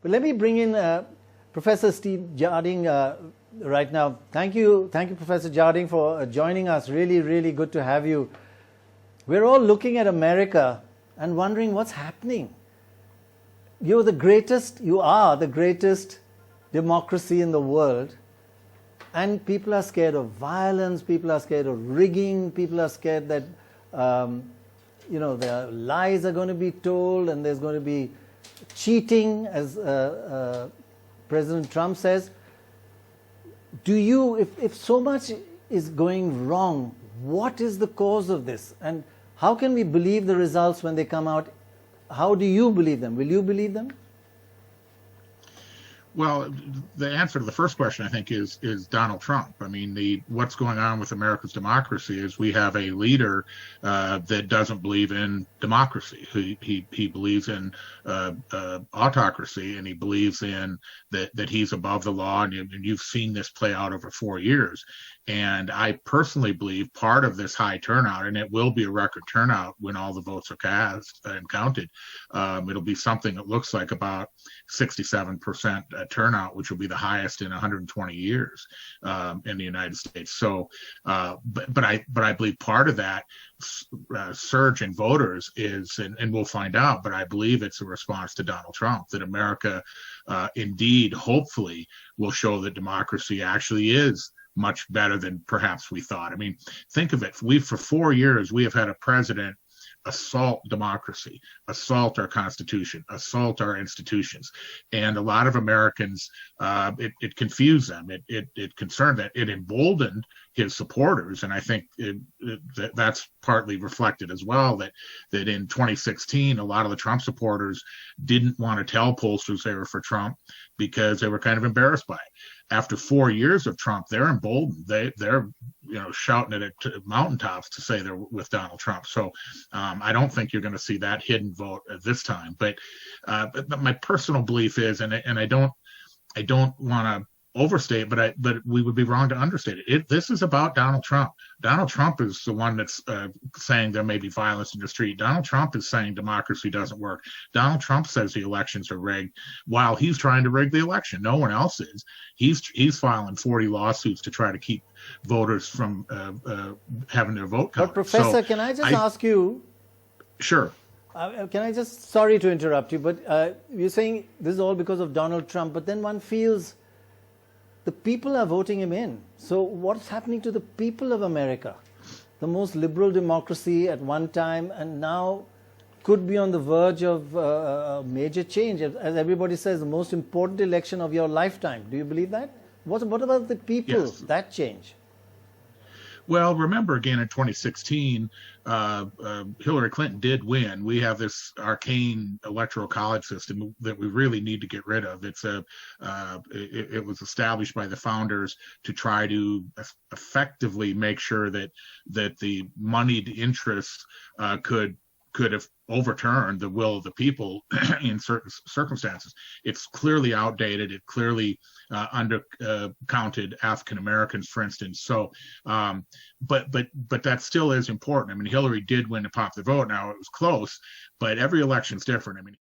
But let me bring in Professor Steve Jarding right now. Thank you, Professor Jarding, for joining us. Really, really good to have you. We're all looking at America and wondering what's happening. You are the greatest democracy in the world, and people are scared of violence, people are scared of rigging, people are scared that their lies are going to be told and there's going to be cheating, as President Trump says. Do you, if so much is going wrong, what is the cause of this? And how can we believe the results when they come out? How do you believe them? Will you believe them? Well, the answer to the first question, I think, is Donald Trump. I mean, what's going on with America's democracy is we have a leader that doesn't believe in democracy. He believes in autocracy, and he believes in that he's above the law. And you've seen this play out over 4 years. And I personally believe part of this high turnout, and it will be a record turnout when all the votes are cast and counted, it'll be something that looks like about 67% turnout, which will be the highest in 120 years in the United States. So, but I believe part of that surge in voters is, and we'll find out, but I believe it's a response to Donald Trump, that America indeed, hopefully, will show that democracy actually is much better than perhaps we thought. I mean, think of it. For 4 years, we have had a president assault democracy, assault our Constitution, assault our institutions. And a lot of Americans, it confused them. It concerned them. It emboldened his supporters. And I think that's partly reflected as well, that in 2016, a lot of the Trump supporters didn't want to tell pollsters they were for Trump because they were kind of embarrassed by it. After 4 years of Trump, they're emboldened. They're shouting it at mountaintops to say they're with Donald Trump. So I don't think you're going to see that hidden vote at this time. But my personal belief is, and I don't want to overstate, but we would be wrong to understate it. This is about Donald Trump. Donald Trump is the one that's saying there may be violence in the street. Donald Trump is saying democracy doesn't work. Donald Trump says the elections are rigged while he's trying to rig the election. No one else is. He's filing 40 lawsuits to try to keep voters from having their vote counted. But Professor, can I just ask you? Sure. Sorry to interrupt you, but you're saying this is all because of Donald Trump, but then one feels the people are voting him in. So what's happening to the people of America? The most liberal democracy at one time, and now could be on the verge of a major change. As everybody says, the most important election of your lifetime. Do you believe that? What about the people, Yes. that change? Well, remember again in 2016, Hillary Clinton did win. We have this arcane electoral college system that we really need to get rid of. It was established by the founders to try to effectively make sure that the moneyed interests could have overturned the will of the people in certain circumstances. It's clearly outdated. It clearly undercounted African Americans, for instance. So, but that still is important. I mean, Hillary did win a popular vote. Now it was close, but every election's different. I mean.